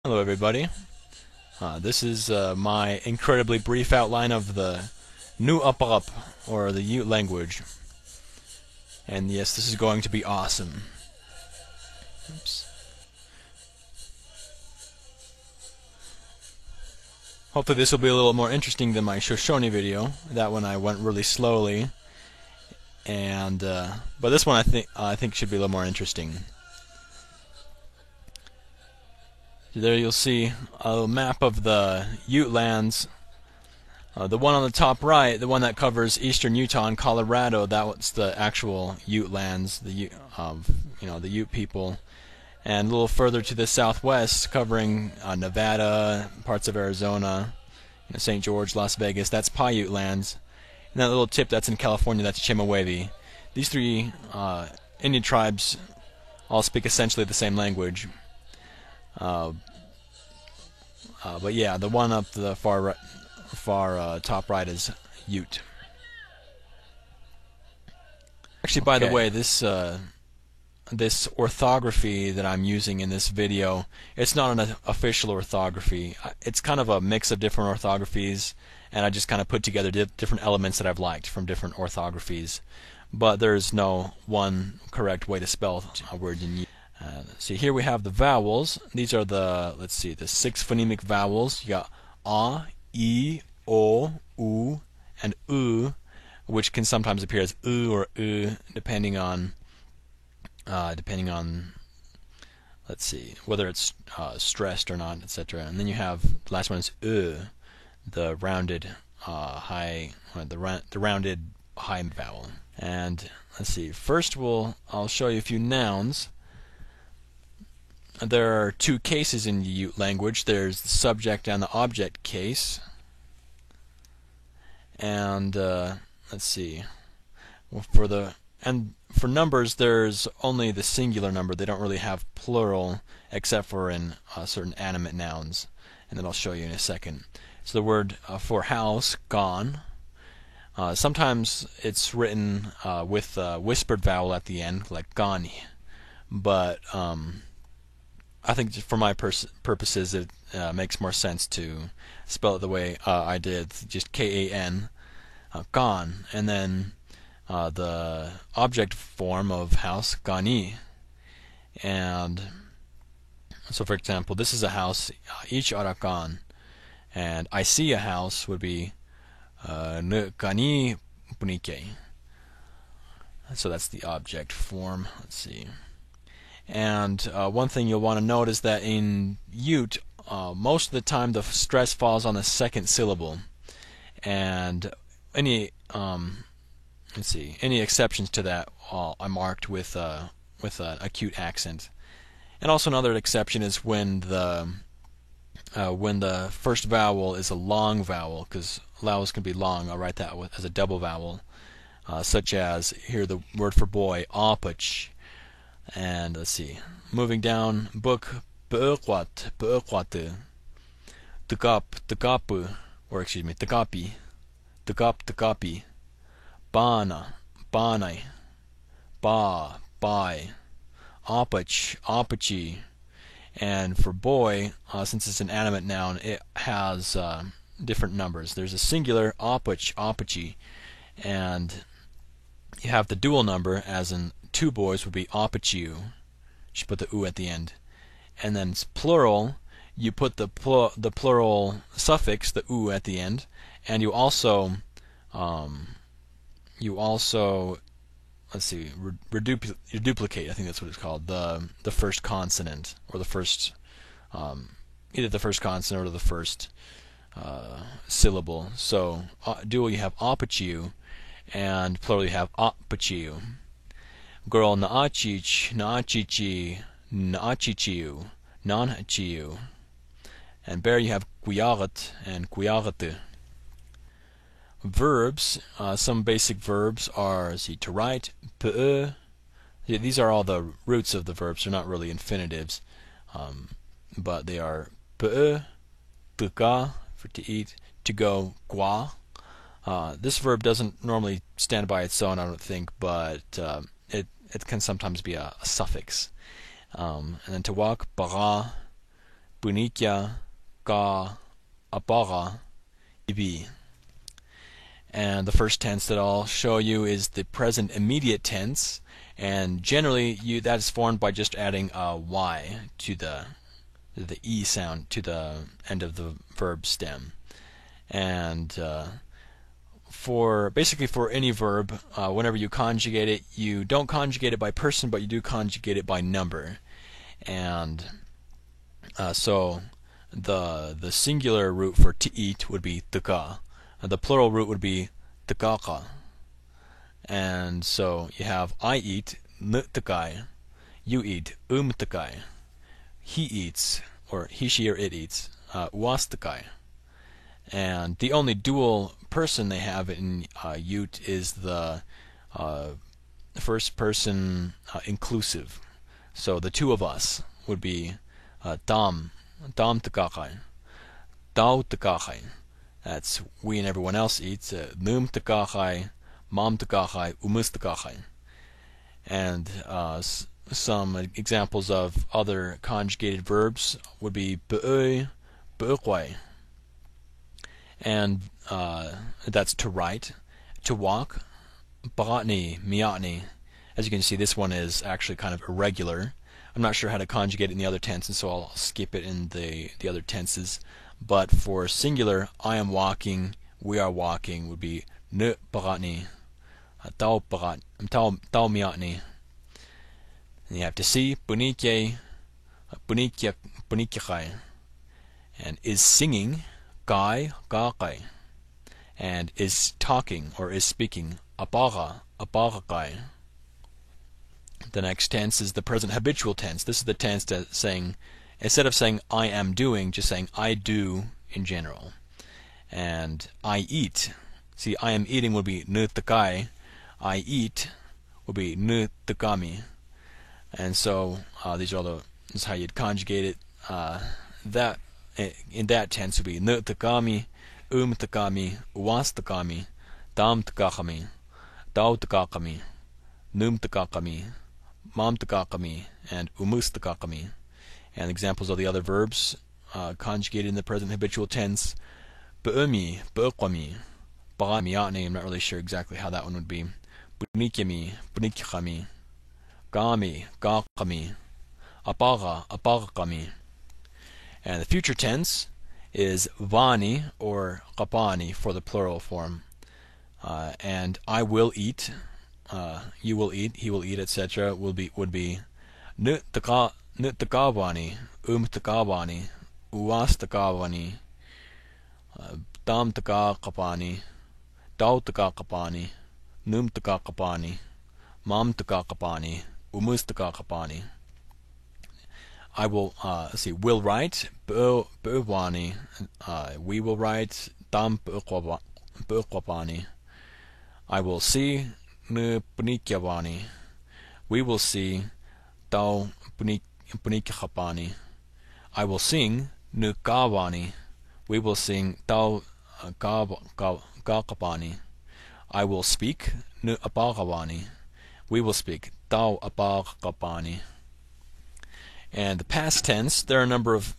Hello everybody. This is my incredibly brief outline of the Nu Upalap, or the Ute language. And yes, this is going to be awesome. Oops. Hopefully this will be a little more interesting than my Shoshone video. That one I went really slowly. And but this one I think should be a little more interesting. There you'll see a map of the Ute lands. The one on the top right, the one that covers eastern Utah and Colorado, that's the actual Ute lands, the Ute people. And a little further to the southwest, covering Nevada, parts of Arizona, St. George, Las Vegas, that's Paiute lands. And that little tip that's in California, that's Chemehuevi. These three Indian tribes all speak essentially the same language. But yeah, the one up the far top right is Ute. Actually, by the way, this orthography that I'm using in this video, it's not an official orthography. It's kind of a mix of different orthographies, and I just kind of put together different elements that I've liked from different orthographies. But there's no one correct way to spell a word in Ute. See, here we have the vowels. These are the, let's see, the 6 phonemic vowels. You got A, E, O, U, and U, which can sometimes appear as U or U, depending on, let's see, whether it's stressed or not, etc. And then you have, the last one is U, the rounded high, the rounded high vowel. And let's see, first I'll show you a few nouns. There are two cases in the Ute language. There's the subject and the object case. And let's see. Well, for numbers, there's only the singular number. They don't really have plural, except for in certain animate nouns. And then I'll show you in a second. So the word for house, gan. Sometimes it's written with a whispered vowel at the end, like gani. But I think for my purposes it makes more sense to spell it the way I did, just K-A-N, gan, and then the object form of house, gani. And so for example, this is a house, ich arakan, and I see a house would be ne gani punike. So that's the object form. Let's see. And one thing you'll want to note is that in Ute, most of the time the stress falls on the second syllable, and any any exceptions to that are marked with an acute accent. And also another exception is when the first vowel is a long vowel, because vowels can be long. I'll write that as a double vowel, such as here the word for boy, apach. And let's see, moving down, book, be'ekwat, be'ekwate, tegap, tegapu, or excuse me, tegapi, tegap, tegapi, bana, banai, ba, bai, apach, apachi. And for boy, since it's an animate noun, it has different numbers. There's a singular, apach, apachi, and you have the dual number, as in two boys would be apachiu. You should put the u at the end. And then it's plural, you put the plural suffix, the u, at the end, and you also let's see, reduplicate, I think that's what it's called, the first consonant, or the first either the first consonant or the first syllable. So dual you have apachiu, and plural you have apachiu. Girl, naachich, naachichi, naachichiu, nanhachiu. And bear you have guyarat and guyarate. Verbs, some basic verbs are, to write, pe'e. These are all the roots of the verbs. They're not really infinitives, but they are pe'e, tuka, for to eat, to go, gua. This verb doesn't normally stand by its own, I don't think, but it can sometimes be a suffix. And then to walk, bara, Bunikya, Ga, Abaga, Ibi. And the first tense that I'll show you is the present immediate tense, and generally that is formed by just adding a y to the e sound to the end of the verb stem. And basically for any verb, whenever you conjugate it, you don't conjugate it by person, but you do conjugate it by number. And so the singular root for to eat would be tka. The plural root would be tkaka. And so you have I eat, ntakai. You eat, takai. He eats, or he, she, or it eats, takai. And the only dual person they have in Ute is the first person inclusive. So the two of us would be dam takakai, dao takakai. That's we and everyone else eats. Num takakai, mam takakai, umus takakai. And some examples of other conjugated verbs would be be'oi, be'ukwai. And that's to write, to walk, baratni, miatni. As you can see, this one is actually kind of irregular. I'm not sure how to conjugate it in the other tenses, so I'll skip it in the other tenses. But for singular, I am walking, we are walking would be ne baratni, tau miatni. And you have to see bunike, bunikyachai, and is singing, gai, gakai, and is talking or is speaking, abaga, abagakai. The next tense is the present habitual tense. This is the tense that's saying, instead of saying I am doing, just saying I do in general. And I eat. See, I am eating would be nutakai. I eat would be nutakami. And so this is how you'd conjugate it. That in that tense would be nutakami, takami, takami, dam takakami, dao takakami, num takakami, mam takakami, and umus takakami. And examples of the other verbs conjugated in the present habitual tense: be'umi, be'uqami, ba'miatni. I'm not really sure exactly how that one would be. Bunikyami, bunikyachami, gami, gakami, apaga, apagakami. And the future tense is vani or kapani for the plural form. And I will eat, you will eat, he will eat, etc. would be nuttakavani, takavani, takavani, dam takakapani, dau takakapani, num takakapani, mam takakapani, umus takakapani. I will will write, be'wani, we will write, dam be'kwapani. I will see, punikyavani. We will see, dau punikyapani. I will sing, kavani. We will sing, dau gakapani. I will speak, apagavani. We will speak, dau apagapani. And the past tense, there are a number of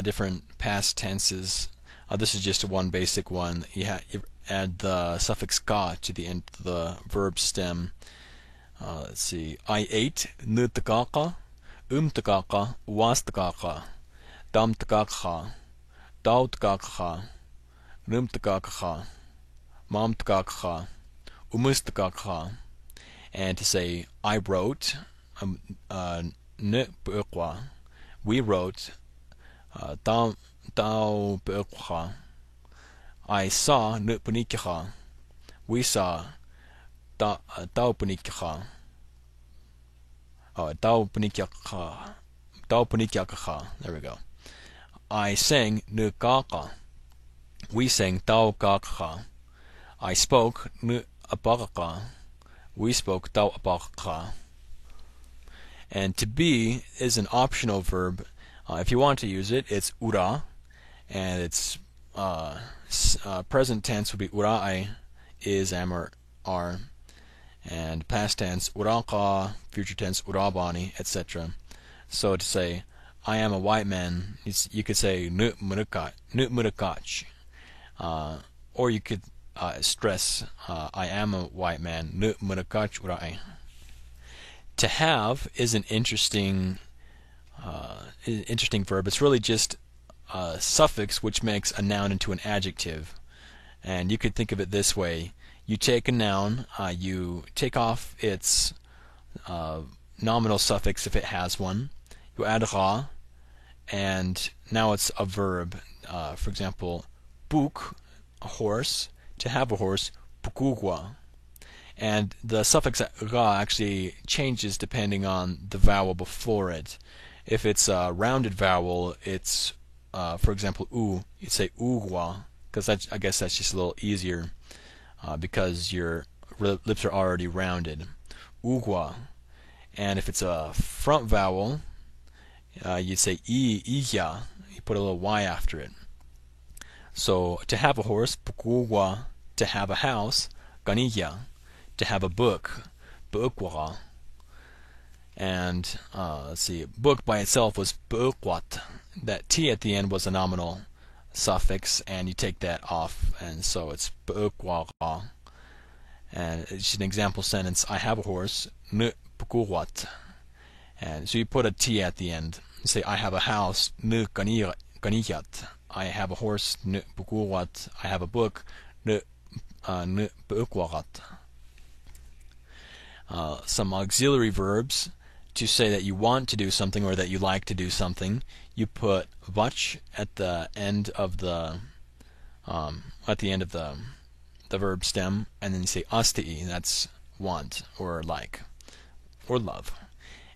different past tenses. This is just one basic one. You add the suffix ka to the end of the verb stem. Let's see. I ate, nutakaka, takaka, takaka, dam takaka, dau takaka, num takaka, mam takaka, umus takaka. And to say I wrote, we wrote, dau be'ukwa. I saw, we saw, dau punikha. Dau punikha. There we go. I sang, nukaka. We sang, dau kakha. I spoke, apaka. We spoke, dau apaka. And to be is an optional verb. If you want to use it, it's ura, and its present tense would be ura'i, is, am, or are, and past tense uraka, future tense urabani, etc. So to say, I am a white man, you could say nu murakach. Or you could stress I am a white man, nu murakach urai. To have is an interesting verb. It's really just a suffix which makes a noun into an adjective. And you could think of it this way. You take a noun, you take off its nominal suffix if it has one, you add ra, and now it's a verb. For example, buk, a horse, to have a horse, bukugwa. And the suffix ra actually changes depending on the vowel before it. If it's a rounded vowel, it's, for example, u, you'd say ugwa, because I guess that's just a little easier because your lips are already rounded. Ugwa. And if it's a front vowel, you'd say iya. You put a little y after it. So to have a horse, pukugwa. To have a house, ganiya. To have a book, buukwa. And let's see, book by itself was buukwat. That t at the end was a nominal suffix, and you take that off, and so it's buukwa. And it's an example sentence: I have a horse, nu bukuwat. And so you put a t at the end. You say I have a house, nu ganiyat. I have a horse, nu bukuwat. I have a book, nu buukwagat. Some auxiliary verbs to say that you want to do something or that you like to do something. You put vach at the end of the verb stem, and then you say asti. That's want or like or love.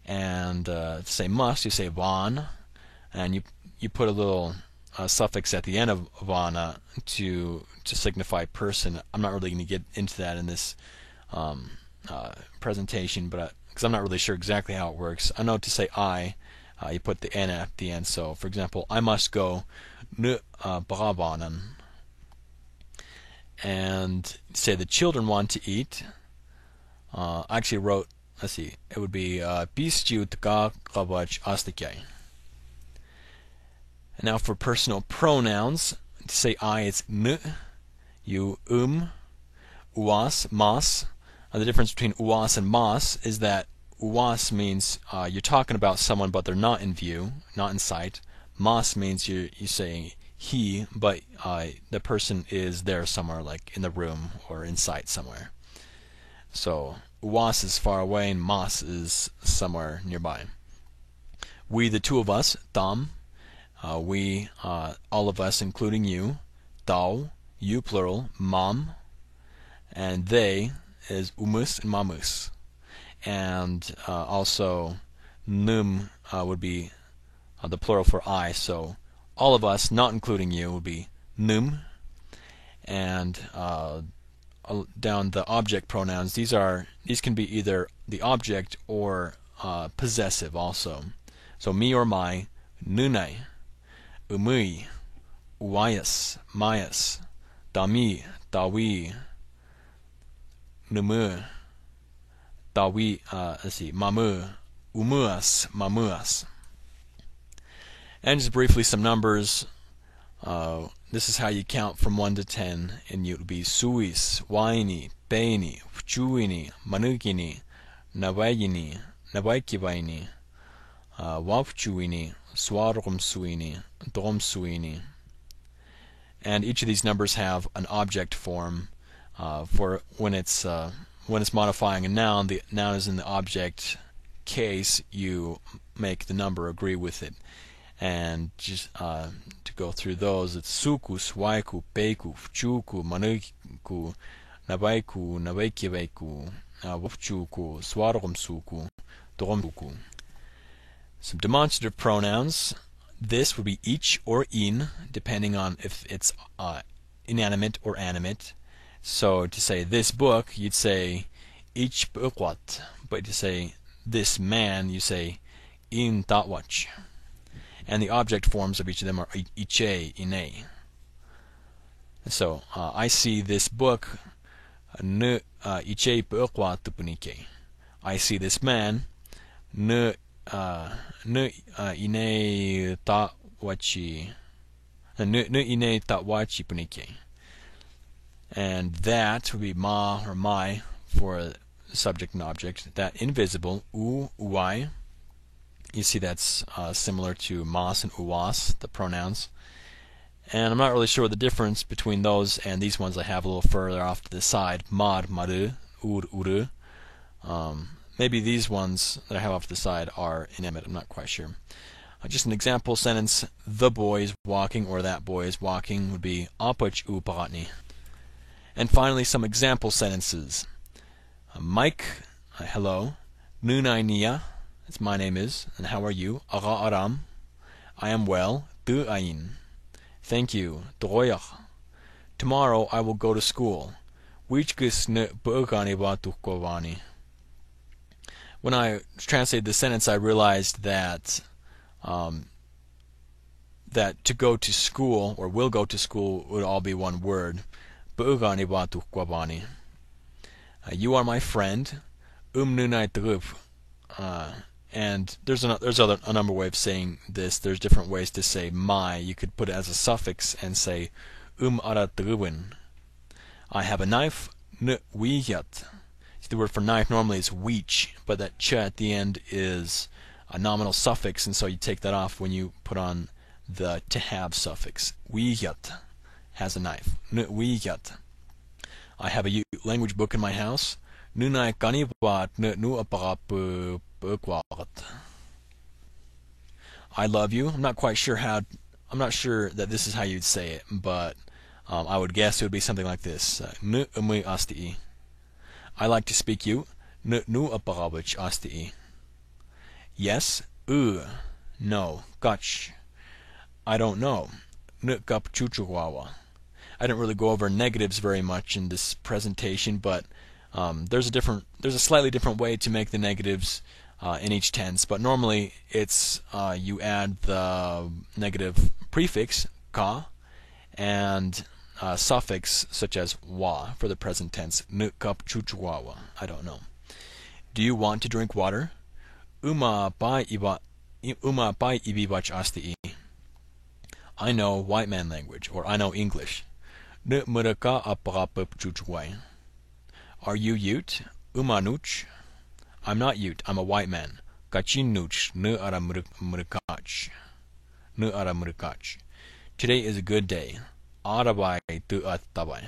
And to say must, you say van, and you put a little suffix at the end of vana to signify person. I'm not really going to get into that in this presentation, but because I'm not really sure exactly how it works. I know to say I, you put the n at the end. So, for example, I must go nu bravanen. And say the children want to eat. I actually wrote, let's see, it would be bisju tga gavach astikay. And now for personal pronouns, to say I, it's n, you uas, mas. The difference between uas and mas is that uas means you're talking about someone but they're not in view, not in sight. Mas means you say he, but the person is there somewhere, like in the room or in sight somewhere. So uas is far away and mas is somewhere nearby. We, the two of us, tam. We, all of us, including you. Tau, you plural, mam. And they is umus and mamus. And also num would be the plural for I. So all of us, not including you, would be num. And down the object pronouns, these can be either the object or possessive also. So me or my, nunai, umui, uayas, mayas, dami, dawi, numu, dawi, let's see, mamu, umuas, mamuas. And just briefly some numbers. This is how you count from 1 to 10, and it would be suis, waini, beini, fchuini, manugini, nawayini, nawaikivaini, wafchuini, swarumsuini, domsuini. And each of these numbers have an object form. For when it's modifying a noun, the noun is in the object case. You make the number agree with it. And just to go through those, it's suku, swaiku, peiku, fchuku, manuku, nabaiku, nabaikiveku, wufchuku, swarumsuku, dorumsuku. Some demonstrative pronouns. This would be each or in, depending on if it's inanimate or animate. So to say this book, you'd say ich bukwat. But to say this man, you say in tatwach. And the object forms of each of them are iche, ine. So I see this book, ne iche bukwat tupunike. I see this man, ne nu ine tawachi. Nu ine tawachi punike. And that would be ma or my for subject and object. That invisible, u, uai. You see that's similar to mas and uwas, the pronouns. And I'm not really sure what the difference between those and these ones I have a little further off to the side. Mad, maru, ur, uru. Maybe these ones that I have off to the side are inanimate. I'm not quite sure. Just an example sentence. The boy is walking, or that boy is walking, would be apach u paratni. And finally, some example sentences. Mike, hello. Nunai nia, that's my name is, and how are you? Ara aram, I am well. Tu ain, thank you. Droyach, tomorrow I will go to school. Wichkis ne buugani watu kovani. When I translated the sentence, I realized that that to go to school or will go to school would all be one word. Buugani watu kovani. You are my friend. Nunai drup. And there's a number of ways of saying this. There's different ways to say my. You could put it as a suffix and say ara druwin. I have a knife. Wiyat. The word for knife normally is weech, but that ch at the end is a nominal suffix, and so you take that off when you put on the to have suffix. Wiyat has a knife. Wiyat. I have a language book in my house. Nunai kaniwat nu aparapu bukwat. I love you. I'm not sure that this is how you'd say it, but I would guess it would be something like this. Nu umui asti. I like to speak you. Nu aparabich asti. Yes. No. Gotch. I don't know. Nu kap chuchuwawa. I didn't really go over negatives very much in this presentation, but there's a slightly different way to make the negatives in each tense. But normally it's you add the negative prefix ka and suffix such as wa for the present tense. Nukup chuchuwawa. I don't know. Do you want to drink water? Uma bai ibibach asti. I know white man language, or I know English. Are you Ute? Umanuch? I'm not Ute, I'm a white man. Kachinuch nu ara murkach. Today is a good day. Arabai tu at tabai.